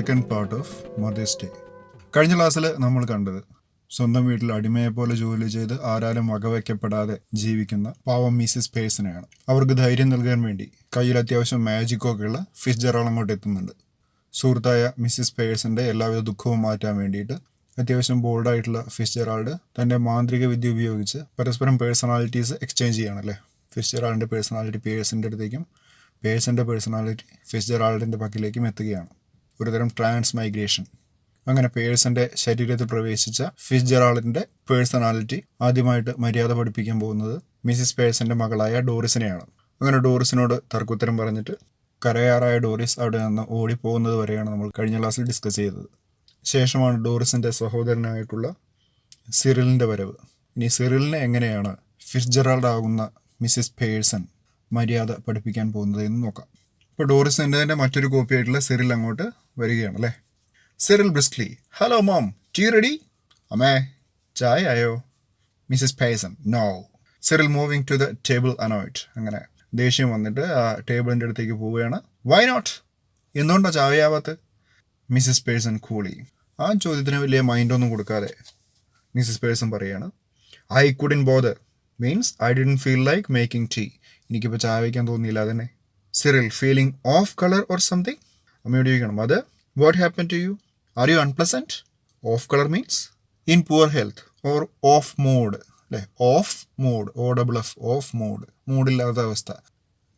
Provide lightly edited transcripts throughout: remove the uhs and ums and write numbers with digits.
Second part of mothers day. കഴിഞ്ഞ ക്ലാസ്സിൽ നമ്മൾ കണ്ടത് സ്വന്തം വീട്ടിൽ അടിമയെ പോലെ ജോലി ചെയ്ത് ആരാലും വകവയ്ക്കപ്പെടാതെ ജീവിക്കുന്ന പാവം മിസ്സിസ് പേഴ്സണെയാണ്. അവർക്ക് ധൈര്യം നൽകാൻ വേണ്ടി കയ്യിൽ അത്യാവശ്യം മാജിക്കൊക്കെ ഉള്ള ഫിറ്റ്സ്ജെറാൾഡ് അങ്ങോട്ട് എത്തുന്നുണ്ട്. സുഹൃത്തായ മിസ്സിസ് പേഴ്സന്റെ എല്ലാവിധ ദുഃഖവും മാറ്റാൻ വേണ്ടിയിട്ട് അത്യാവശ്യം ബോൾഡായിട്ടുള്ള ഫിറ്റ്സ്ജെറാൾഡ് തൻ്റെ മാന്ത്രിക വിദ്യ ഉപയോഗിച്ച് പരസ്പരം പേഴ്സണാലിറ്റീസ് എക്സ്ചേഞ്ച് ചെയ്യണമല്ലേ. ഫിറ്റ്സ്ജെറാൾഡിൻ്റെ പേഴ്സണാലിറ്റി പേഴ്സിൻ്റെ അടുത്തേക്കും പേഴ്സൻ്റെ പേഴ്സണാലിറ്റി ഫിറ്റ്സ്ജെറാൾഡിൻ്റെ പക്കലേക്കും എത്തുകയാണ്. ഒരുതരം ട്രാൻസ് മൈഗ്രേഷൻ. അങ്ങനെ പേഴ്സന്റെ ശരീരത്തിൽ പ്രവേശിച്ച ഫിറ്റ്സ്ജെറാൾഡിന്റെ പേഴ്സണാലിറ്റി ആദ്യമായിട്ട് മര്യാദ പഠിപ്പിക്കാൻ പോകുന്നത് മിസ്സിസ് പേഴ്സന്റെ മകളായ ഡോറിസിനെയാണ്. അങ്ങനെ ഡോറിസിനോട് തർക്കുത്തരം പറഞ്ഞിട്ട് കരയാറായ ഡോറിസ് അവിടെ നിന്ന് ഓടിപ്പോകുന്നത് വരെയാണ് നമ്മൾ കഴിഞ്ഞ ക്ലാസ്സിൽ ഡിസ്കസ് ചെയ്തത്. ശേഷമാണ് ഡോറിസിന്റെ സഹോദരനായിട്ടുള്ള സിറിലിന്റെ വരവ്. ഇനി സിറിലിനെ എങ്ങനെയാണ് ഫിറ്റ്സ്ജെറാൾഡ് ആകുന്ന മിസ്സിസ് പേഴ്സൺ മര്യാദ പഠിപ്പിക്കാൻ പോകുന്നത് എന്ന് നോക്കാം. ഇപ്പോൾ ഡോറിസിന്റെ മറ്റൊരു കോപ്പി ആയിട്ടുള്ള സിറിൽ അങ്ങോട്ട് വരികയാണ് അല്ലേ. Cyril briskly, hello mom, tea ready? അമ്മേ, ചായ ആയോ? Mrs Pearson, no. Cyril moving to the table annoyed. അങ്ങനെ ദേഷ്യം വന്നിട്ട് ആ ടേബിളിൻ്റെ അടുത്തേക്ക് പോവുകയാണ്. Why not? എന്തുകൊണ്ടാണ് ചായയാവാത്ത? Mrs person കൂളി. ആ ചോദ്യത്തിന് വലിയ മൈൻഡൊന്നും കൊടുക്കാതെ മിസ്സിസ് പേഴ്സൺ പറയുകയാണ്, I couldn't bother means I didn't feel like making tea. എനിക്കിപ്പോൾ ചായ വയ്ക്കാൻ തോന്നിയില്ല അതന്നെ. Cyril, feeling off colour or something? അമ്മയോട് ചോദിക്കണം, അത് what happen to you? Are you unpleasant? Off colour means in poor health or off mood അല്ലേ. Off mood, OFF, off mood, മൂഡില്ലാത്ത അവസ്ഥ.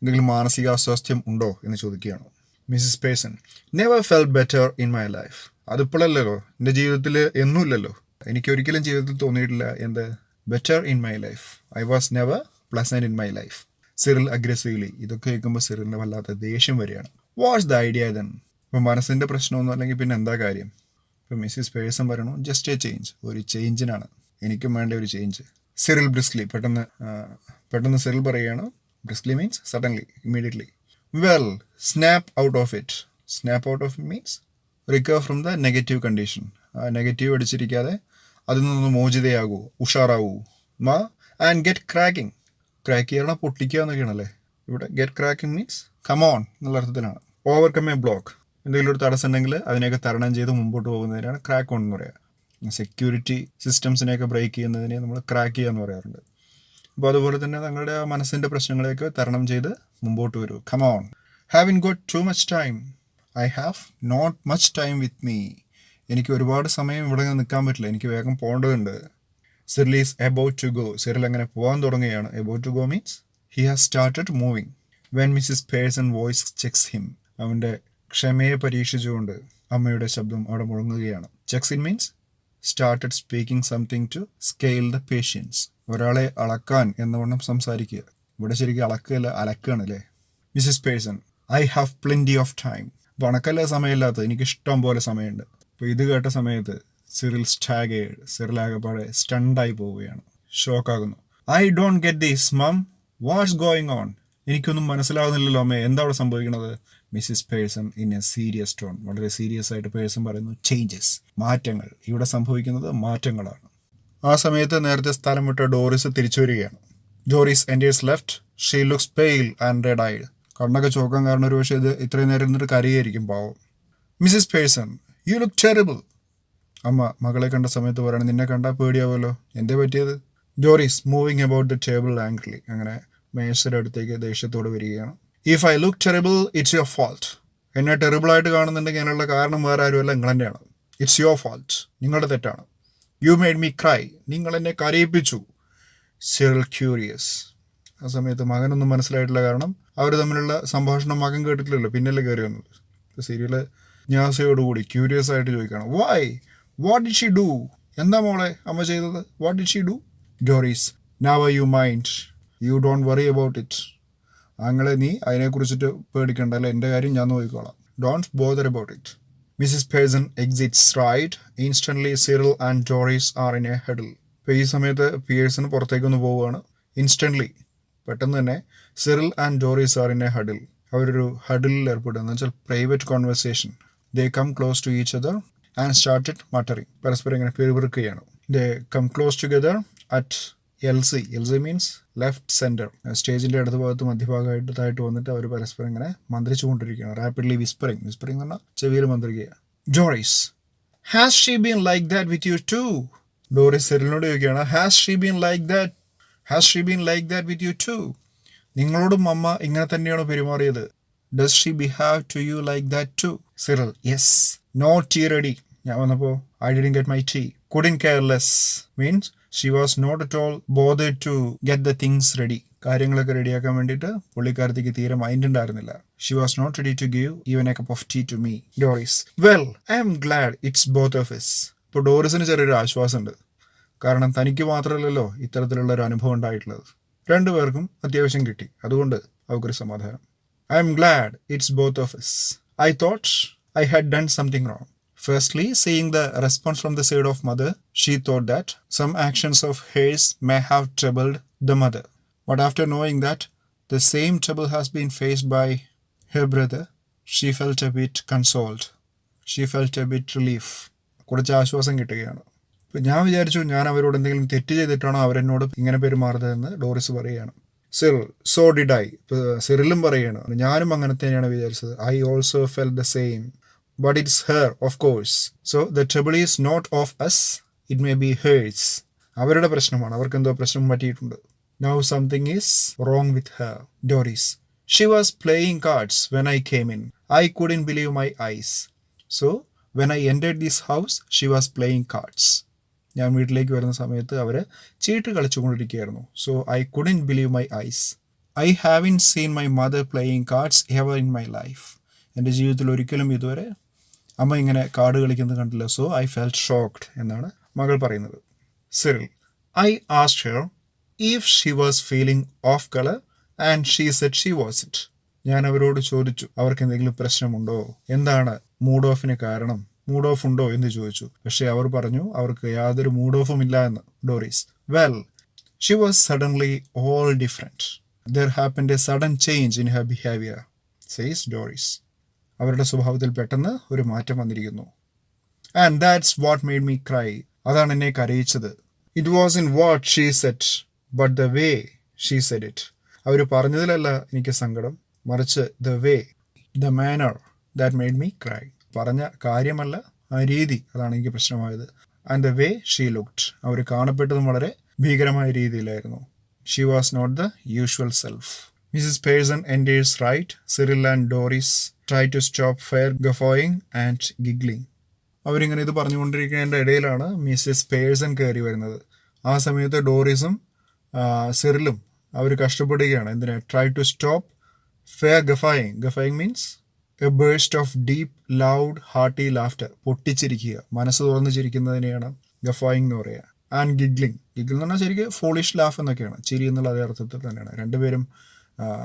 എന്തെങ്കിലും മാനസിക അസ്വാസ്ഥ്യം ഉണ്ടോ എന്ന് ചോദിക്കുകയാണ്. Mrs Pearson, never felt better in my life. അതിപ്പോഴല്ലോ, എൻ്റെ ജീവിതത്തിൽ എന്നുമില്ലല്ലോ. എനിക്കൊരിക്കലും ജീവിതത്തിൽ തോന്നിയിട്ടില്ല എന്ത് better in my life. I was never pleasant in my life. Cyril aggressively. ഇതൊക്കെ കേൾക്കുമ്പോൾ സിറിലിന് വല്ലാത്ത ദേഷ്യം വരികയാണ്. What's the idea then? ഇപ്പം മനസ്സിൻ്റെ പ്രശ്നമൊന്നും അല്ലെങ്കിൽ പിന്നെ എന്താ കാര്യം? ഇപ്പം മിസ്സിസ് പേഴ്സൺ പറയണു, ജസ്റ്റ് എ ചേഞ്ച്. ഒരു ചേഞ്ചിനാണ്, എനിക്കും വേണ്ട ഒരു ചേഞ്ച്. സിറിൽ ബ്രിസ്ക്ലി. പെട്ടെന്ന് സിറിൽ പറയുകയാണ്. Briskly means suddenly, immediately. Well, snap out of it. Snap out of it means recover from the negative condition. ആ നെഗറ്റീവ് അടിച്ചിരിക്കാതെ അതിൽ നിന്നൊന്ന് മോചിതയാകൂ, ഉഷാറാവൂ. And get cracking. ക്രാക്ക് ചെയ്യണം, പൊട്ടിക്കുക എന്നൊക്കെയാണല്ലേ. ഇവിടെ ഗെറ്റ് ക്രാക്കിംഗ് മീൻസ് കമോൺ എന്നുള്ള അർത്ഥത്തിലാണ്. Overcome A block. എന്തെങ്കിലും ഒരു തടസ്സം ഉണ്ടെങ്കിൽ അതിനെയൊക്കെ തരണം ചെയ്ത് മുമ്പോട്ട് പോകുന്നതിനാണ് ക്രാക്ക് ഓൺ എന്ന് പറയുക. സെക്യൂരിറ്റി സിസ്റ്റംസിനെയൊക്കെ ബ്രേക്ക് ചെയ്യുന്നതിനെ നമ്മൾ ക്രാക്ക് ചെയ്യുക എന്ന് പറയാറുണ്ട്. അപ്പോൾ അതുപോലെ തന്നെ തങ്ങളുടെ ആ മനസ്സിൻ്റെ പ്രശ്നങ്ങളെയൊക്കെ തരണം ചെയ്ത് മുമ്പോട്ട് വരൂ. Come on. Haven't got too much time? I have not much time with me. എനിക്ക് ഒരുപാട് സമയം ഇവിടെ നിൽക്കാൻ പറ്റില്ല, എനിക്ക് വേഗം പോകേണ്ടതുണ്ട്. Cyril is about to go. Cyril അങ്ങനെ പോകാൻ തുടങ്ങുകയാണ്. About to go means he has started moving when Mrs Pearson voice checks him. അവൻ്റെ ക്ഷമയെ പരീക്ഷിച്ചുകൊണ്ട് അമ്മയുടെ ശബ്ദം അവിടെ മുഴങ്ങുകയാണ്. Checks in means started speaking something to scale the patience. ഒരാളെ അളക്കാൻ എന്നവണ്ണം സംസാരിക്കുക. ഇവിടെ ശരിക്കും അളക്കുകയല്ല, അലക്കുകയാണ് അല്ലേ. Mrs Pearson, I have plenty of time. അപ്പോൾ അണക്കല്ല സമയമില്ലാത്തത്, എനിക്ക് ഇഷ്ടം പോലെ സമയമുണ്ട്. അപ്പോൾ ഇത് കേട്ട സമയത്ത് സിറിൽ സ്റ്റാഗേഡ്. സിറിൽ ആകെപ്പാടെ സ്റ്റണ്ടായി പോവുകയാണ്, ഷോക്കാകുന്നു. I don't get this mum, what's going on? എനിക്കൊന്നും മനസ്സിലാവുന്നില്ലല്ലോ അമ്മേ, എന്താ അവിടെ സംഭവിക്കുന്നത്? Mrs Pearson in a serious tone. വളരെ സീരിയസ് ആയിട്ട് പേഴ്സൺ പറയുന്നു, ചേഞ്ചസ്, മാറ്റങ്ങൾ. ഇവിടെ സംഭവിക്കുന്നത് മാറ്റങ്ങളാണ്. ആ സമയത്ത് നേരത്തെ സ്ഥലം വിട്ട ഡോറിസ് തിരിച്ചു വരികയാണ്. Doris enters left. She looks pale and red eyed. കണ്ണൊക്കെ ചോക്കാൻ കാരണം ഒരു പക്ഷേ ഇത് ഇത്രയും നേരം ഇരുന്നിട്ട് കരയായിരിക്കും പാവം. Mrs person, you look terrible. അമ്മ മകളെ കണ്ട സമയത്ത് പറയണം, നിന്നെ കണ്ടാൽ പേടിയാവുമല്ലോ, എന്തേ പറ്റിയത്? Doris moving about the table angrily. അങ്ങനെ മേശയുടെ അടുത്തേക്ക് ദേഷ്യത്തോടെ വരികയാണ്. If I look terrible it's your fault. എന്നെ ടെറിബിളായിട്ട് കാണുന്നുണ്ടെങ്കിൽ അതിനുള്ള കാരണം വേറെ ആരുമല്ല, നിങ്ങൾ തന്നെയാണ്. ഇറ്റ്സ് യുവർ ഫാൾട്ട്, നിങ്ങളുടെ തെറ്റാണ്. You made me cry. നിങ്ങൾ എന്നെ കരയിപ്പിച്ചു. Cyril curious. ആ സമയത്ത് മകനൊന്നും മനസ്സിലായിട്ടില്ല, കാരണം അവർ തമ്മിലുള്ള സംഭാഷണം മകൻ കേട്ടിട്ടില്ലല്ലോ, പിന്നല്ലേ കയറി വന്നത്. സീരിയല് ന്യാസയോടുകൂടി ക്യൂരിയസ് ആയിട്ട് ചോദിക്കുകയാണ്, why, what did she do? എന്താ മോളെ അമ്മ ചെയ്തത്? What did she do? Doris, now you mind, you don't worry about it. അങ്ങനെ നീ അതിനെക്കുറിച്ചിട്ട് പേടിക്കണ്ട, അല്ല എൻ്റെ കാര്യം ഞാൻ നോക്കിക്കോളാം. Don't bother about it. Mrs Pearson exits right. Instantly Cyril and Doris are in a huddle. ഇപ്പോൾ ഈ സമയത്ത് പേഴ്സൺ പുറത്തേക്കൊന്ന് പോവുകയാണ്. ഇൻസ്റ്റൻ്റ്ലി, പെട്ടെന്ന് തന്നെ Cyril and Doris are in a huddle. അവരൊരു ഹഡിലിൽ ഏർപ്പെടുക എന്ന് വെച്ചാൽ private conversation. They come close to each other and started muttering. പരസ്പരം ഇങ്ങനെ പെരുവിറുക്കുകയാണ്. They come close together at LC. LC means left centre. സ്റ്റേജിൻ്റെ അടുത്ത ഭാഗത്ത് മധ്യഭാഗമായിട്ട് തായിട്ട് വന്നിട്ട് അവർ പരസ്പരം ഇങ്ങനെ മന്ത്രിച്ചുകൊണ്ടിരിക്കുകയാണ്. Rapidly whispering. വിസ്പറിങ് എന്ന് പറഞ്ഞാൽ ചെവിയിൽ മന്ത്രിക്കുക. Doris, has she been like that with you too? Doris സെറിലിനോട് ചോദിക്കുകയാണ്, has she been like that, has she been like that with you too? നിങ്ങളോടും അമ്മ ഇങ്ങനെ തന്നെയാണോ പെരുമാറിയത്? Does she behave to you like that too? Cyril, yes. No tea ready. ഞാൻ വന്നപ്പോൾ I didn't get my tea. Couldn't care less means she was not at all bothered to get the things ready. കാര്യങ്ങളൊക്കെ റെഡിയാക്കാൻ വേണ്ടിയിട്ട് പുള്ളിക്കാരത്തേക്ക് തീരെ mind ഉണ്ടായിരുന്നില്ല. She was not ready to give even a cup of tea to me. Doris, well I'm glad it's both of us. ഇപ്പോൾ ഡോറിസിന് ചെറിയൊരു ആശ്വാസമുണ്ട്. കാരണം തനിക്ക് മാത്രമല്ലല്ലോ ഇത്തരത്തിലുള്ള ഒരു അനുഭവം ഉണ്ടായിട്ടുള്ളത്. രണ്ടുപേർക്കും അത്യാവശ്യം കിട്ടി. അതുകൊണ്ട് അവൾക്കൊരു സമാധാനം. I M glad it's both of us. I thought I had done something wrong. Firstly, seeing the response from the side of mother, she thought that some actions of hers may have troubled the mother. But after knowing that the same trouble has been faced by her brother, she felt a bit consoled. She felt a bit relief. കുറച്ച് ആശ്വാസം കിട്ടുകയാണ്. ഇപ്പം ഞാൻ വിചാരിച്ചു ഞാൻ അവരോട് എന്തെങ്കിലും തെറ്റ് ചെയ്തിട്ടാണോ അവരെന്നോട് ഇങ്ങനെ പെരുമാറുന്നതെന്ന് ഡോറിസ് പറയുകയാണ്. Cyril, so did I. ഇപ്പോൾ സിറിലും പറയുകയാണ്, ഞാനും അങ്ങനെ തന്നെയാണ് വിചാരിച്ചത്. I also felt the same. But it's her, of course. So the trouble is not of us, it may be hers. അവരുടെ പ്രശ്നമാണ്, അവർക്ക് എന്തോ പ്രശ്നം പറ്റിയിട്ടുണ്ട്. Now something is wrong with her. Doris, she was playing cards when I came in. I couldn't believe my eyes. So when I entered this house, she was playing cards. ഞാൻ വീട്ടിലേക്ക് വരുന്ന സമയത്ത് അവർ ചീട്ട് കളിച്ചുകൊണ്ടിരിക്കുകയായിരുന്നു. So I couldn't believe my eyes. I haven't seen my mother playing cards ever in my life. എൻ്റെ ജീവിതത്തിൽ ഒരിക്കലും ഇതുവരെ അമ്മ ഇങ്ങനെ കാർഡ് കളിക്കുന്നത് കണ്ടില്ല. സോ ഐ ഫെൽറ്റ് ഷോക്ക്ഡ് എന്നാണ് മകൾ പറയുന്നത്. Cyril, I asked her if she was feeling off colour and she said she wasn't. ഞാൻ അവരോട് ചോദിച്ചു അവർക്ക് എന്തെങ്കിലും പ്രശ്നമുണ്ടോ, എന്താണ് മൂഡ് ഓഫിന് കാരണം, മൂഡ് ഓഫ് ഉണ്ടോ എന്ന് ചോദിച്ചു. പക്ഷേ അവർ പറഞ്ഞു അവർക്ക് യാതൊരു മൂഡ് ഓഫും ഇല്ല എന്ന്. Doris, well she was suddenly all different. There happened a sudden change in her behaviour, says Doris. അവരുടെ സ്വഭാവത്തിൽ പെട്ടെന്ന് ഒരു മാറ്റം വന്നിരിക്കുന്നു. And that's what made me cry. അതാണ് എന്നെ കരയിച്ചത്. It wasn't what she said but the way she said it. അവർ പറഞ്ഞതിലല്ല എനിക്ക് സങ്കടം, മറിച്ച് the way, the manner that made me cry. പറഞ്ഞ കാര്യമല്ല, ആ രീതി, അതാണ് എനിക്ക് പ്രശ്നമായത്. And the way she looked. അവർ കാണപ്പെട്ടതും വളരെ ഭീകരമായ രീതിയിലായിരുന്നു. She was not the usual self. Mrs. Pearson enters right. Cyril and Doris try to stop fair guffawing and giggling. അവരിങ്ങനെ ഇത് പറഞ്ഞുകൊണ്ടിരിക്കുന്നതിൻ്റെ ഇടയിലാണ് മിസ്സസ് പേഴ്സൺ കയറി വരുന്നത്. ആ സമയത്ത് ഡോറിസും സിറിലും അവർ കഷ്ടപ്പെടുകയാണ്. എന്തിനാ? Try to stop their guffawing. Guffawing means a burst of deep loud hearty laughter. പൊട്ടിച്ചിരിക്കുക, മനസ്സ് തുറന്ന് ചിരിക്കുന്നതിനെയാണ് ഗഫായിങ് എന്ന് പറയുക. And giggling. ഗിഗ്ലിംഗ് എന്ന് പറഞ്ഞാൽ ശരിക്കും ഫോളിഷ് ലാഫ് എന്നൊക്കെയാണ്, ചിരി എന്നുള്ള അതേ അർത്ഥത്തിൽ തന്നെയാണ്. രണ്ടുപേരും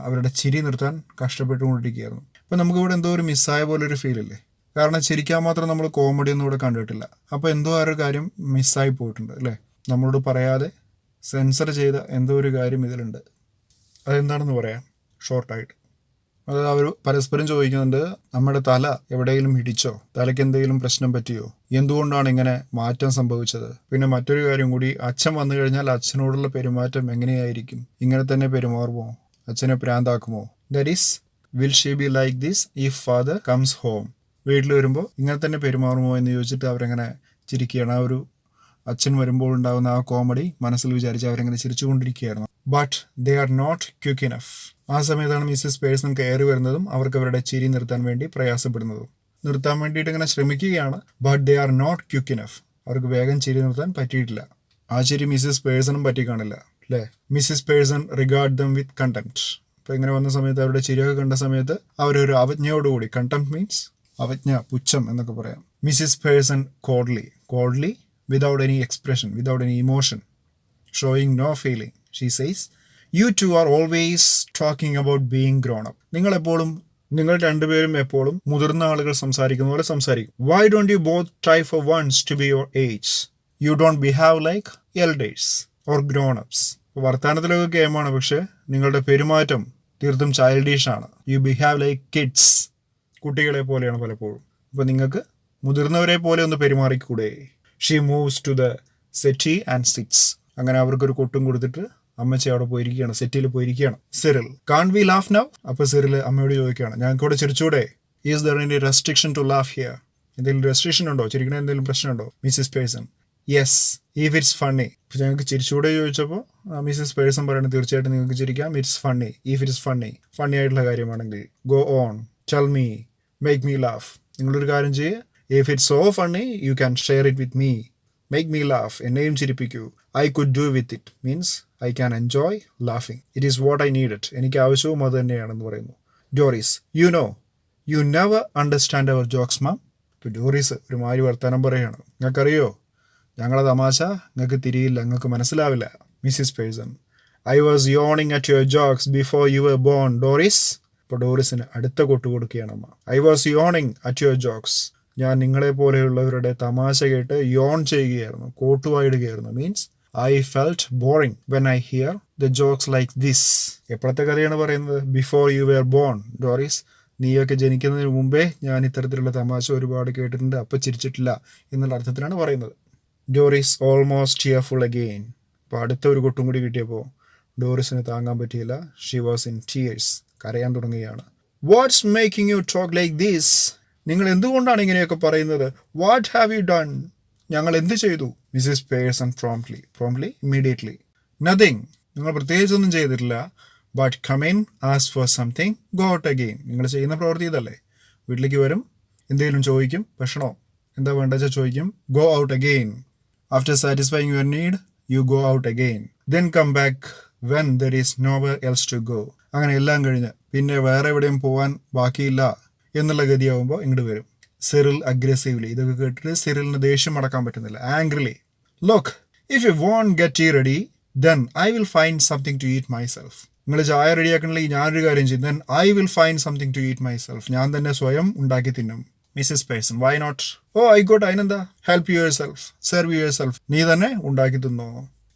അവരുടെ ചിരി നിർത്താൻ കഷ്ടപ്പെട്ടുകൊണ്ടിരിക്കുകയായിരുന്നു. ഇപ്പം നമുക്കിവിടെ എന്തോ ഒരു മിസ്സായ പോലെ ഒരു ഫീൽ അല്ലേ? കാരണം ചിരിക്കാൻ മാത്രം നമ്മൾ കോമഡി ഒന്നും ഇവിടെ കണ്ടിട്ടില്ല. അപ്പോൾ എന്തോ ആ ഒരു കാര്യം മിസ്സായി പോയിട്ടുണ്ട് അല്ലേ? നമ്മളോട് പറയാതെ സെൻസർ ചെയ്ത എന്തോ ഒരു കാര്യം ഇതിലുണ്ട്. അതെന്താണെന്ന് പറയാം ഷോർട്ടായിട്ട്. അത് അവർ പരസ്പരം ചോദിക്കുന്നുണ്ട്, നമ്മുടെ തല എവിടെയെങ്കിലും ഇടിച്ചോ, തലയ്ക്ക് എന്തെങ്കിലും പ്രശ്നം പറ്റിയോ, എന്തുകൊണ്ടാണ് ഇങ്ങനെ മാറ്റം സംഭവിച്ചത്? പിന്നെ മറ്റൊരു കാര്യം കൂടി, അച്ഛൻ വന്നു കഴിഞ്ഞാൽ അച്ഛനോടുള്ള പെരുമാറ്റം എങ്ങനെയായിരിക്കും? ഇങ്ങനെ തന്നെ പെരുമാറുമോ? അച്ഛനെ പ്രാന്താക്കുമോ? That is, will she be like this if father comes home. വീട്ടിൽ വരുമ്പോൾ ഇങ്ങനെ തന്നെ പെരുമാറുമോ എന്ന് ചോദിച്ചിട്ട് അവരെങ്ങനെ ചിരിക്കുകയാണ്. ആ ഒരു അച്ഛൻ വരുമ്പോൾ ഉണ്ടാകുന്ന ആ കോമഡി മനസ്സിൽ വിചാരിച്ച് അവരെങ്ങനെ ചിരിച്ചുകൊണ്ടിരിക്കുകയായിരുന്നു. But they are not quick enough. ആ സമയത്താണ് മിസ്സസ് പേഴ്സൺ കയറി വരുന്നതും അവർക്ക് അവരുടെ ചിരി നിർത്താൻ വേണ്ടി പ്രയാസപ്പെടുന്നതും. നിർത്താൻ വേണ്ടിയിട്ട് ഇങ്ങനെ ശ്രമിക്കുകയാണ്. But they are not quick enough. അവർക്ക് വേഗം ചിരി നിർത്താൻ പറ്റിയിട്ടില്ല. ആ ചിരി മിസ്സസ് പേഴ്സണും പറ്റിക്കാണില്ല അല്ലേ? മിസ്സസ് പേഴ്സൺ റിഗാർഡ് ദം വിത്ത് കണ്ടംപ്റ്റ്. അപ്പോൾ ഇങ്ങനെ വന്ന സമയത്ത് അവരുടെ ചിരിയൊക്കെ കണ്ട സമയത്ത് അവരൊരു അവജ്ഞയോടുകൂടി, കണ്ടംപ്റ്റ് മീൻസ് അവജ്ഞ, പുച്ഛം എന്നൊക്കെ പറയാം. Mrs Pearson coldly without any expression, without any emotion, showing no feeling, she says, you two are always talking about being grown up. നിങ്ങൾ രണ്ടുപേരും എപ്പോഴും മുതിർന്ന ആളുകൾ സംസാരിക്കുന്ന പോലെ സംസാരിക്കും. Why don't you both try for once to be your age? You don't behave like elders or grown-ups. വർത്തമാനത്തിലൊക്കെ ഗെയിമാണ്, പക്ഷേ നിങ്ങളുടെ പെരുമാറ്റം തീർത്തും ചൈൽഡിഷ് ആണ്. You behave like kids. കുട്ടികളെ പോലെയാണ് പലപ്പോഴും. അപ്പോൾ നിങ്ങൾക്ക് മുതിർന്നവരെ പോലെ ഒന്ന് പെരുമാറിക്കൂടെ? She moves to the settee and sits. അങ്ങനെ അവർക്കൊരു കൊട്ടും കൊടുത്തിട്ട് അമ്മച്ചി അവിടെ പോയിരിക്കുകയാണ്, സെറ്റിയിൽ പോയിരിക്കുകയാണ്. Cyril, can't we laugh now? അപ്പോൾ സിറിൽ അമ്മയോട് ചോദിക്കുകയാണ്, ഞങ്ങൾക്കവിടെ ചിരിച്ചൂടെ? Is there any restriction to laugh here? എന്തെങ്കിലും റെസ്ട്രിക്ഷൻ ഉണ്ടോ? ചിരിക്കണ എന്തെങ്കിലും പ്രശ്നമുണ്ടോ? Mrs Pearson yes if it's funny. അപ്പോൾ ഞങ്ങൾക്ക് ചിരിച്ചുകൂടെ ചോദിച്ചപ്പോൾ മിസ്സിസ് പേഴ്സൺ പറയുന്നത് തീർച്ചയായിട്ടും നിങ്ങൾക്ക് ചിരിക്കാം. It's funny if it's funny. Funny ആയിട്ടുള്ള കാര്യമാണെങ്കിൽ go on tell me make me laugh. നിങ്ങളൊരു കാര്യം ചെയ്യുക, if it's so funny you can share it with me. Make me laugh, എന്നെയും ചിരിപ്പിക്കൂ. I could do with it means I can enjoy ലാഫിങ്. It is what I need it. എനിക്ക് ആവശ്യവും അത് തന്നെയാണെന്ന് പറയുന്നു. Doris you know you never understand our jokes mum. ഇപ്പോൾ Doris ഒരു മാതിരി വർത്തമാനം പറയുകയാണ്. നിങ്ങൾക്കറിയോ ഞങ്ങളെ തമാശ നിങ്ങൾക്ക് തിരിയില്ല, നിങ്ങൾക്ക് മനസ്സിലാവില്ല. Mrs Pearson I was yawning at your jokes before you were born Doris. ഇപ്പോൾ ഡോറിസിന് അടുത്ത കൊട്ടു കൊടുക്കുകയാണ് അമ്മ. I was yawning at your jokes. ഞാൻ നിങ്ങളെ പോലെയുള്ളവരുടെ തമാശ കേട്ട് യോൺ ചെയ്യുകയായിരുന്നു, കോട്ടുവായിടുകയായിരുന്നു. Means I felt boring when I hear the jokes like this. എപ്പോഴത്തെ കഥയാണ് പറയുന്നത്? Before you were born Doris. നീയൊക്കെ ജനിക്കുന്നതിന് മുമ്പേ ഞാൻ ഇത്തരത്തിലുള്ള തമാശ ഒരുപാട് കേട്ടിട്ടുണ്ട്, അപ്പം ചിരിച്ചിട്ടില്ല എന്നുള്ള അർത്ഥത്തിലാണ് പറയുന്നത്. Doris almost tearful again. അപ്പോൾ അടുത്ത ഒരു കൊട്ടും കൂടി കിട്ടിയപ്പോൾ ഡോറിസിന് താങ്ങാൻ പറ്റിയില്ല. She was in tears. കരയാൻ തുടങ്ങുകയാണ്. What's making you talk like this? നിങ്ങൾ എന്തുകൊണ്ടാണ് ഇങ്ങനെയൊക്കെ പറയുന്നത്? What have you done? ഞങ്ങൾ എന്ത് ചെയ്തു? Mrs Person promptly immediately nothing. നിങ്ങൾ പ്രത്യേകിച്ചൊന്നും ചെയ്തിട്ടില്ല. But come in ask for something go out again. നിങ്ങൾ ചെയ്യുന്ന പ്രവൃത്തി ഇതല്ലേ. വീട്ടിലേക്ക് വരും, എന്തെങ്കിലും ചോദിക്കും, ഭക്ഷണമോ എന്താ വേണ്ട വെച്ചാൽ ചോദിക്കും. Go out again. After satisfying your need you go out again. Then come back when there is nowhere else to go. അങ്ങനെ എല്ലാം കഴിഞ്ഞ് പിന്നെ വേറെ എവിടെയും പോകാൻ ബാക്കിയില്ല എന്നുള്ള ഗതിയാവുമ്പോൾ ഇങ്ങോട്ട് വരും. Cyril aggressively. ഇതൊക്കെ കേട്ടിട്ട് സിറിലിന് ദേഷ്യം അടക്കാൻ പറ്റുന്നില്ല. Angrily look if you won't get tea ready then I will find something to eat myself. നിങ്ങൾ ചായ റെഡിയാക്കണമെങ്കിൽ ഞാനൊരു കാര്യം ചെയ്യും. Then I will find something to eat myself. ഞാൻ തന്നെ സ്വയം ഉണ്ടാക്കി തിന്നും. Mrs Pearson why not? ഓ ആയിക്കോട്ടെ, അതിനെന്താ. Help yourself, serve yourself. നീ തന്നെ ഉണ്ടാക്കി തിന്നോ.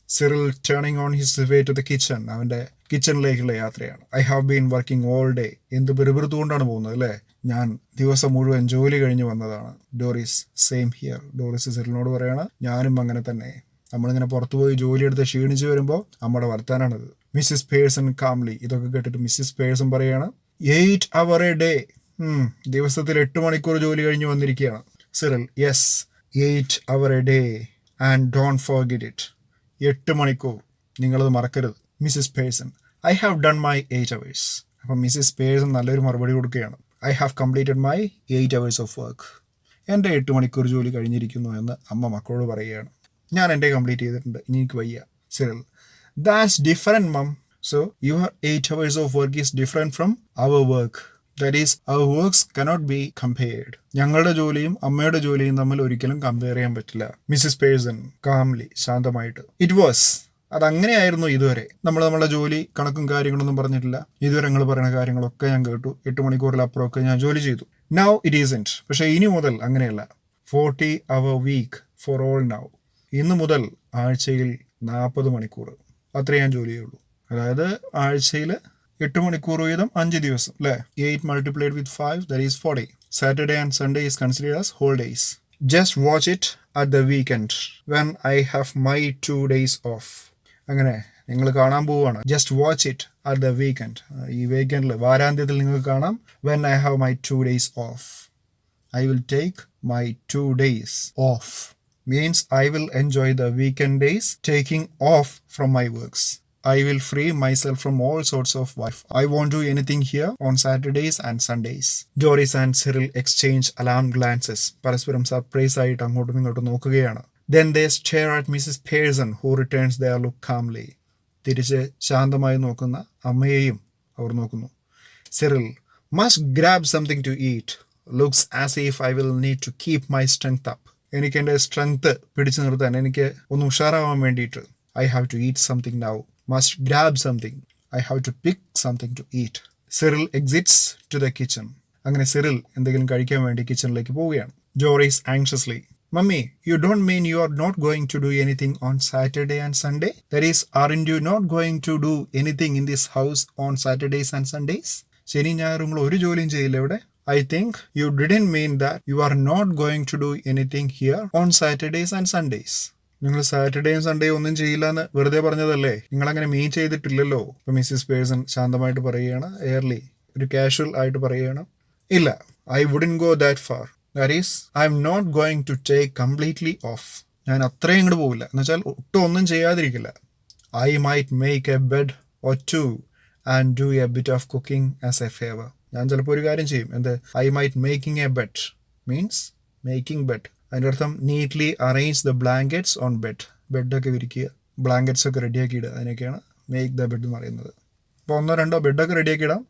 Cyril turning on his way to the kitchen. അവൻ്റെ കിച്ചണിലേക്കുള്ള യാത്രയാണ്. I have been working all day. എന്ത് പെരുപെരുത്തുകൊണ്ടാണ് പോകുന്നത് അല്ലേ. ഞാൻ ദിവസം മുഴുവൻ ജോലി കഴിഞ്ഞ് വന്നതാണ്. Dorries same here. ഡോറിസ് സിറിലിനോട് പറയാണ്, ഞാനും അങ്ങനെ തന്നെ. നമ്മളിങ്ങനെ പുറത്തു പോയി ജോലിയെടുത്ത് ക്ഷീണിച്ച് വരുമ്പോൾ നമ്മുടെ വർത്താനാണിത്. Mrs Pearson calmly. ഇതൊക്കെ കേട്ടിട്ട് മിസ്സിസ് പേഴ്സൺ പറയാണ്, 8 hours a day. ദിവസത്തിൽ 8 മണിക്കൂർ ജോലി കഴിഞ്ഞ് വന്നിരിക്കുകയാണ്. Cyril yes 8 hours a day and don't forget it. 8 മണിക്കൂർ, നിങ്ങളത് മറക്കരുത്. Mrs Pearson I have done my 8 hours. അപ്പം മിസ്സിസ് പേഴ്സൺ നല്ലൊരു മറുപടി കൊടുക്കുകയാണ്. I have completed my 8 hours of work. എൻ്റെ 8 മണിക്കൂർ ജോലി കഴിഞ്ഞിരിക്കുന്നു എന്ന് അമ്മ മക്കളോട് പറയുകയാണ്. ഞാൻ എൻ്റെ കംപ്ലീറ്റ് ചെയ്തിട്ടുണ്ട്, ഇനി എനിക്ക് വയ്യ. Cyril that's different mum. So your 8 hours of work is different from our work. That is our works cannot be compared. ഞങ്ങളുടെ ജോലിയും അമ്മയുടെ ജോലിയും തമ്മിൽ ഒരിക്കലും കമ്പയർ ചെയ്യാൻ പറ്റില്ല. മിസ്സിസ് പേഴ്സൺ കാംലി, ശാന്തമായിട്ട്. ഇറ്റ് വാസ്, അതങ്ങനെയായിരുന്നു ഇതുവരെ. നമ്മളുടെ ജോലി കണക്കും കാര്യങ്ങളൊന്നും പറഞ്ഞിട്ടില്ല. ഇതുവരെ നിങ്ങൾ പറയുന്ന കാര്യങ്ങളൊക്കെ ഞാൻ കേട്ടു. 8 മണിക്കൂറിലപ്പുറമൊക്കെ ഞാൻ ജോലി ചെയ്തു. Now it ഈസൻറ്റ്. പക്ഷേ ഇനി മുതൽ അങ്ങനെയല്ല. 40 hour week for all now. ഇന്ന് മുതൽ ആഴ്ചയിൽ 40 മണിക്കൂർ അത്രേ ഞാൻ ജോലി ചെയ്യുള്ളൂ. അതായത് ആഴ്ചയിൽ 8 മണിക്കൂർ വീതം 5 ദിവസം അല്ലേ. 8 multiplied with 5 that is 40. Saturday and Sunday is considered as whole days. Just watch it at the weekend when I have my 2 days off. അങ്ങനെ നിങ്ങൾ കാണാൻ പോവുകയാണ്. Just watch it at the weekend. ഈ വീക്കെൻഡിൽ വാരാന്ത്യത്തിൽ നിങ്ങൾക്ക് കാണാം. When I have my 2 days of. I will take my 2 days of. Means I will enjoy the weekend days taking off from my works. I will free myself from all sorts of work. I won't do anything here on Saturdays and Sundays. Doris and Cyril exchange alarmed glances. പരസ്പരം surprise ആയിട്ട് അങ്ങോട്ടും ഇങ്ങോട്ടും നോക്കുകയാണ്. Then they stare at Mrs. Pearson, who returns their look calmly. തിരിച്ച് ശാന്തമായി നോക്കുന്ന അമ്മയെയും അവർ നോക്കുന്നു. Cyril must grab something to eat. Looks as if I will need to keep my strength up. എനിക്ക് എൻ്റെ സ്ട്രെങ്ത് പിടിച്ചു നിർത്താൻ, എനിക്ക് ഒന്ന് ഉഷാറാവാൻ വേണ്ടിയിട്ട് I have to eat something now. Must grab something. I have to pick something to eat. Cyril exits to the kitchen. അങ്ങനെ Cyril എന്തെങ്കിലും കഴിക്കാൻ വേണ്ടി കിച്ചണിലേക്ക് പോവുകയാണ്. Doris anxiously. Mummy, you don't mean you are not going to do anything on Saturday and Sunday? That is, aren't you not going to do anything in this house on Saturdays and Sundays? ശനി ഞായറുങ്ങൾ ഒരു ജോലിയും ചെയ്യില്ല ഇവിടെ. I think you didn't mean that you are not going to do anything here on Saturdays and Sundays. നിങ്ങൾ സാറ്റർഡേയും സൺഡേയും ഒന്നും ചെയ്യില്ല എന്ന് വെറുതെ പറഞ്ഞതല്ലേ, നിങ്ങളങ്ങനെ മീൻ ചെയ്തിട്ടില്ലല്ലോ. ഇപ്പം മിസ്സിസ് പേഴ്സൺ ശാന്തമായിട്ട് പറയുകയാണ്, എയർലി ഒരു കാഷ്വൽ ആയിട്ട് പറയുകയാണ്, ഇല്ല, I wouldn't go that far. That is I am not going to take completely off. ഞാൻ അത്രയും ഇങ്ങോട്ട് പോകില്ല, എന്ന് വെച്ചാൽ ഒട്ടും ഒന്നും ചെയ്യാതിരിക്കില്ല. I might make a bed or two and do a bit of cooking as a favour. ഞാൻ ചിലപ്പോൾ ഒരു കാര്യം ചെയ്യും. എന്ത്? I might making a bed means making bed. അതിൻ്റെ അർത്ഥം neatly arrange the blankets on bed. ബെഡൊക്കെ വിരിക്കുക, ബ്ലാങ്കറ്റ്സ് ഒക്കെ റെഡിയാക്കി ഇടുക, അതിനൊക്കെയാണ് മേക്ക് ദ ബെഡ് എന്ന് പറയുന്നത്. അപ്പോൾ 1-2 ബെഡൊക്കെ റെഡിയാക്കി ഇടാം.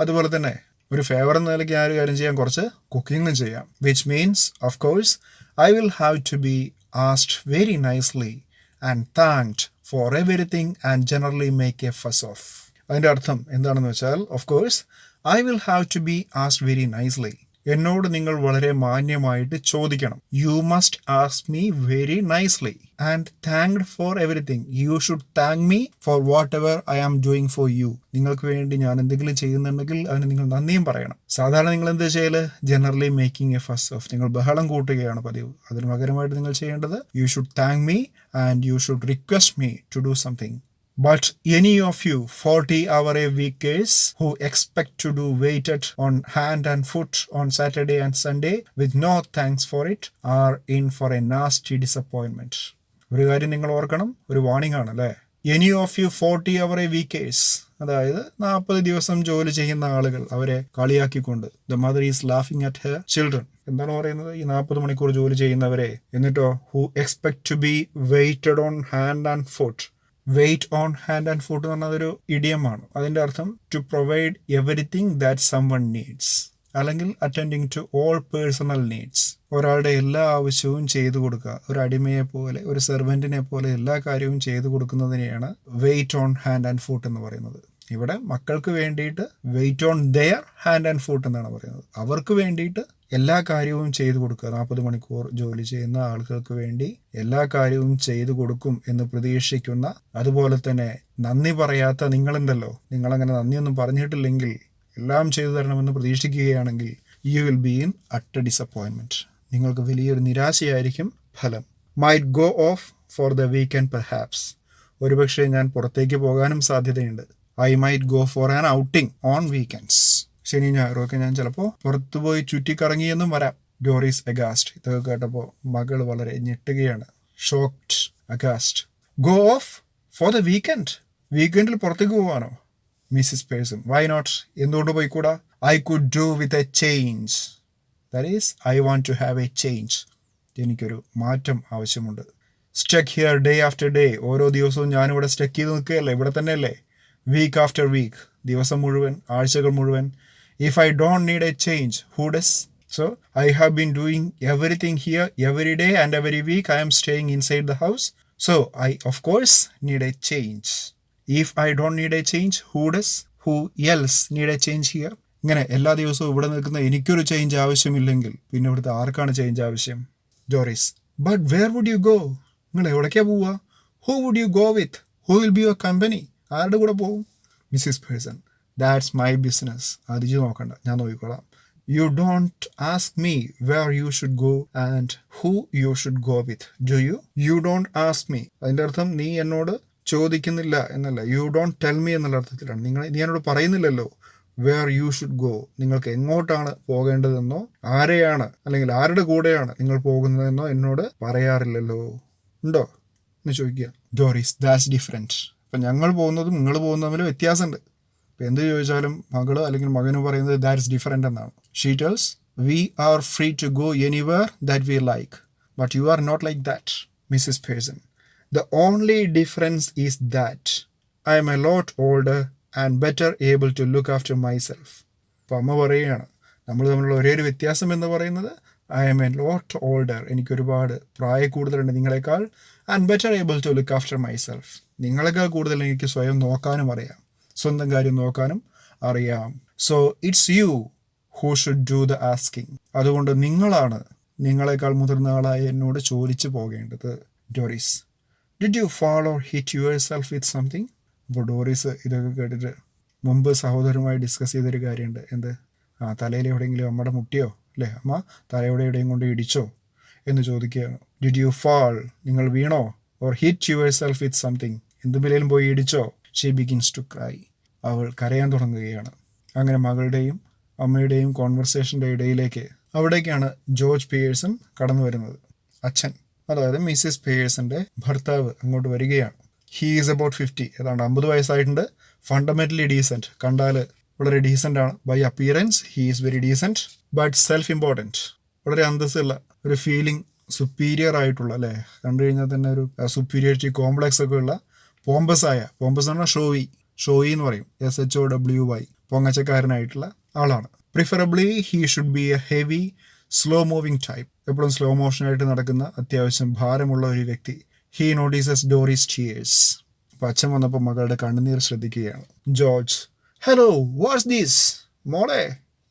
അതുപോലെ തന്നെ ഒരു ഫേവർ എന്ന നിലയ്ക്ക് ഞാൻ ഒരു കാര്യം ചെയ്യാം, കുറച്ച് കുക്കിങ്ങും ചെയ്യാം. Which means of course I will have to be asked very nicely and thanked for everything and generally make a fuss of. അതിൻ്റെ അർത്ഥം എന്താണെന്ന് വെച്ചാൽ of course I will have to be asked very nicely. എന്നോട് നിങ്ങൾ വളരെ മാന്യമായിട്ട് ചോദിക്കണം. You must ask me very nicely and thanked for everything. You should thank me for whatever I am doing for you. നിങ്ങൾക്ക് വേണ്ടി ഞാൻ എന്തെങ്കിലും ചെയ്യുന്നുണ്ടെങ്കിൽ അതിന് നിങ്ങൾ നന്ദിയും പറയണം. സാധാരണ നിങ്ങൾ എന്ത് ചെയ്യല്? Generally making a fuss of. നിങ്ങൾ ബഹളം കൂട്ടുകയാണ് പതിവ്. അതിന് പകരമായിട്ട് നിങ്ങൾ ചെയ്യേണ്ടത് you should thank me and you should request me to do something. But any of you 40-hour-a-weekers who expect to do waited on hand and foot on Saturday and Sunday with no thanks for it are in for a nasty disappointment. ഒരു കാര്യം നിങ്ങൾ ഓർക്കണം, ഒരു warning ആണ് അല്ലേ. Any of you 40-hour-a-weekers, അതായത് 40 ദിവസം ജോലി ചെയ്യുന്ന ആളുകൾ, അവരെ കളിയാക്കിക്കൊണ്ട്. The mother is laughing at her children. എന്താണ് പറയുന്നത്? ഈ 40 മണിക്കൂർ ജോലി ചെയ്യുന്നവരെ. എന്നിട്ടോ who expect to be waited on hand and foot. Wait on hand and foot എന്ന് പറഞ്ഞാൽ അതൊരു ഇഡിയമാണ്. അതിൻ്റെ അർത്ഥം to provide everything that someone needs, അല്ലെങ്കിൽ attending to all personal needs. ഒരാളുടെ എല്ലാ ആവശ്യവും ചെയ്തു കൊടുക്കുക. ഒരു അടിമയെ പോലെ, ഒരു സെർവൻറ്റിനെ പോലെ എല്ലാ കാര്യവും ചെയ്തു കൊടുക്കുന്നതിനെയാണ് wait on hand and foot എന്ന് പറയുന്നത്. ഇവിടെ മക്കൾക്ക് വേണ്ടിയിട്ട് wait on their hand and foot എന്നാണ് പറയുന്നത്. അവർക്ക് വേണ്ടിയിട്ട് എല്ലാ കാര്യവും ചെയ്തു കൊടുക്കുക. 40 മണിക്കൂർ ജോലി ചെയ്യുന്ന ആളുകൾക്ക് വേണ്ടി എല്ലാ കാര്യവും ചെയ്തു കൊടുക്കും എന്ന് പ്രതീക്ഷിക്കുന്ന, അതുപോലെ തന്നെ നന്ദി പറയാത്ത നിങ്ങളുണ്ടല്ലോ, നിങ്ങളങ്ങനെ നന്ദിയൊന്നും പറഞ്ഞിട്ടില്ലെങ്കിൽ എല്ലാം ചെയ്തു തരണമെന്ന് പ്രതീക്ഷിക്കുകയാണെങ്കിൽ you will be in utter disappointment. നിങ്ങൾക്ക് വലിയൊരു നിരാശയായിരിക്കും ഫലം. Might go off for the weekend perhaps. ഒരുപക്ഷെ ഞാൻ പുറത്തേക്ക് പോകാനും സാധ്യതയുണ്ട്. I might go for an outing on weekends. ശനി ഞായറൊക്കെ ഞാൻ ചിലപ്പോൾ പുറത്തുപോയി ചുറ്റിക്കറങ്ങിയെന്നും വരാം. Doris aghast. ഇതൊക്കെ കേട്ടപ്പോൾ മകൾ വളരെ ഞെട്ടുകയാണ്. Shocked, aghast. Go off for the weekend. വീക്കെൻഡിൽ പുറത്തേക്ക് പോവാനോ? Mrs Pearson. Why not? എന്തുകൊണ്ട് പോയിക്കൂടാ? I could do with A change. That is I want to have a change. എനിക്കൊരു മാറ്റം ആവശ്യമുണ്ട്. Stuck here day after day. ഓരോ ദിവസവും ഞാനിവിടെ സ്റ്റക്ക് ചെയ്ത് നിൽക്കുകയല്ലേ, ഇവിടെ തന്നെയല്ലേ. വീക്ക് ആഫ്റ്റർ വീക്ക്, ദിവസം മുഴുവൻ, ആഴ്ചകൾ മുഴുവൻ. If I don't need a change, who does? So, I have been doing everything here every day and every week I am staying inside the house. So, I of course need a change. If I don't need a change, who does? Who else need a change here? ഇങ്ങനെ എല്ലാ ദിവസവും ഇവിടെ നിൽക്കുന്ന എനിക്കൊരു change ആവശ്യമില്ലെങ്കിൽ പിന്നെ ഇവിടുത്തെ ആർക്കാണ് change ആവശ്യം? Dorries. But where would you go? നിങ്ങൾ എവിടേക്കാണ് പോവുക? Who would you go with? Who will be your company? ആരുടെ കൂടെ പോവും? Mrs Person. That's my business. അത് നോക്കണ്ട, ഞാൻ നോക്കിക്കോളാം. You don't ask me where you should go and who you should go with, do you? You don't ask me, അതിൻ്റെ അർത്ഥം നീ എന്നോട് ചോദിക്കുന്നില്ല എന്നല്ല. യു ഡോണ്ട് ടെൽ മീ എന്നുള്ള അർത്ഥത്തിലാണ്. നീ എന്നോട് പറയുന്നില്ലല്ലോ വേർ യു ഷുഡ് ഗോ, നിങ്ങൾക്ക് എങ്ങോട്ടാണ് പോകേണ്ടതെന്നോ ആരെയാണ് അല്ലെങ്കിൽ ആരുടെ കൂടെയാണ് നിങ്ങൾ പോകുന്നതെന്നോ എന്നോട് പറയാറില്ലല്ലോ. ഉണ്ടോ എന്ന് ചോദിക്കുക. ഡോറിസ്. That's different. അപ്പം ഞങ്ങൾ പോകുന്നതും നിങ്ങൾ പോകുന്നതും തമ്മിൽ വ്യത്യാസമുണ്ട്. ഇപ്പം എന്ത് ചോദിച്ചാലും മകള് അല്ലെങ്കിൽ മകന് പറയുന്നത് ദാറ്റ്സ് ഡിഫറെൻ്റ് എന്നാണ്. She tells we are free to go anywhere that we like, but you are not like that. Mrs Pearson. The only difference is that I am a lot older and better able to look after myself. അപ്പം അമ്മ പറയുകയാണ്, നമ്മൾ തമ്മിലുള്ള ഒരേ ഒരു വ്യത്യാസം എന്ന് പറയുന്നത് I am a lot older, എനിക്കൊരുപാട് പ്രായക്കൂടുതലുണ്ട് നിങ്ങളെക്കാൾ, and better able to look after myself, നിങ്ങളെക്കാൾ കൂടുതൽ എനിക്ക് സ്വയം നോക്കാനും അറിയാം, സ്വന്തം കാര്യം നോക്കാനും അറിയാം. So it's you who should do the asking. അതുകൊണ്ട് നിങ്ങളാണ് നിങ്ങളെക്കാൾ മുതിർന്ന ആളായി എന്നോട് ചോദിച്ചു പോകേണ്ടത്. Dorries. Did you fall or hit yourself with something? അപ്പോൾ ഡോറിസ് ഇതൊക്കെ കേട്ടിട്ട് മുമ്പ് സഹോദരനുമായി ഡിസ്കസ് ചെയ്തൊരു കാര്യമുണ്ട്. എന്ത്? തലയിൽ എവിടെയെങ്കിലും അമ്മയുടെ മുട്ടിയോ അല്ലേ, അമ്മ തലയോടെ എവിടെയും കൊണ്ട് ഇടിച്ചോ എന്ന് ചോദിക്കുകയാണ്. ഡിഡ് യു ഫാൾ, നിങ്ങൾ വീണോ? Or hit yourself with something, എന്തുമില്ലേലും പോയി ഇടിച്ചോ? She begins to cry. അവൾ കരയാൻ തുടങ്ങുകയാണ്. അങ്ങനെ മകളുടെയും അമ്മയുടെയും കോൺവെർസേഷൻ്റെ ഇടയിലേക്ക് അവിടേക്കാണ് ജോർജ് പിയേഴ്സൺ കടന്നു വരുന്നത്. അച്ഛൻ, അതായത് മിസ്സിസ് പിയേഴ്സന്റെ ഭർത്താവ് അങ്ങോട്ട് വരികയാണ്. ഹീ ഈസ് അബൌട്ട് 50, ഏതാണ്ട് 50 വയസ്സായിട്ടുണ്ട്. ഫണ്ടമെന്റലി ഡീസെന്റ്, കണ്ടാൽ വളരെ ഡീസെന്റ് ആണ്. By appearance he is very decent, but self important, വളരെ അന്തസ്സുള്ള ഒരു ഫീലിംഗ്, സുപ്പീരിയർ ആയിട്ടുള്ള, അല്ലേ, കണ്ടു കഴിഞ്ഞാൽ തന്നെ ഒരു സുപ്പീരിയോറിറ്റി കോംപ്ലക്സ് ഒക്കെ ഉള്ള പോമ്പസ് എന്ന് പറഞ്ഞാൽ ഷോയി എന്ന് പറയും, SHOWY, പൊങ്ങച്ചക്കാരനായിട്ടുള്ള ആളാണ്. Preferably he should be a heavy slow moving type, എപ്പോഴും സ്ലോ മോഷനായിട്ട് നടക്കുന്ന അത്യാവശ്യം ഭാരമുള്ള ഒരു വ്യക്തി. He notices Doris tears. അപ്പം അച്ഛൻ വന്നപ്പോൾ മകളുടെ കണ്ണുനീർ ശ്രദ്ധിക്കുകയാണ്. George, hello, what's this? മോളെ,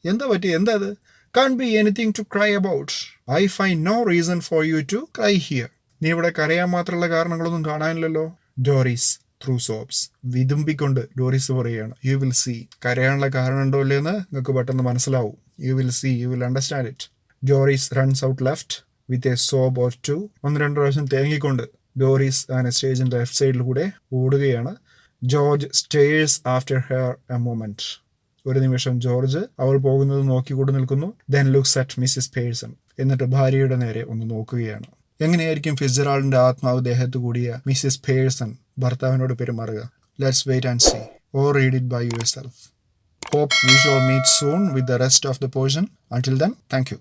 എന്താ പറ്റി, എന്താ അത്? Can't be anything to cry about. I find no reason for you to cry here. നീ ഇവിടെ കരയാൻ മാത്രമുള്ള കാരണങ്ങളൊന്നും കാണാനില്ലല്ലോ. ഡോറിസ് ത്രൂ സോബ്സ്, വിതുമ്പിക്കൊണ്ട് ഡോറിസ് പറയുകയാണ്. യു വിൽ സീ, കരയാനുള്ള കാരണം ഉണ്ടോ ഇല്ലെന്ന് നിങ്ങൾക്ക് പെട്ടെന്ന് മനസ്സിലാവും. You will see, you will understand it. Doris runs out left with a sob or two. 1-2 പ്രാവശ്യം തേങ്ങിക്കൊണ്ട് ഡോറിസ് ആൻഡ് സ്റ്റേജിന്റെ ലെഫ്റ്റ് സൈഡിലൂടെ ഓടുകയാണ്. George stares after her a moment. ഒരു നിമിഷം ജോർജ് അവൾ പോകുന്നത് നോക്കിക്കൊണ്ട് നിൽക്കുന്നു. Then looks at Mrs Pearson, എന്നിട്ട് ഭാര്യയുടെ നേരെ ഒന്ന് നോക്കുകയാണ്. എങ്ങനെയായിരിക്കും ഫിറ്റ്സ്ജെറാൾഡിന്റെ ആത്മാവ് ദേഹത്ത് കൂടിയ മിസ്സിസ് പിയേഴ്സൺ ഭർത്താവിനോട് പെരുമാറുക? Let's wait and see, or read it by yourself. Hope we shall meet soon with the rest of the portion. Until then, thank you.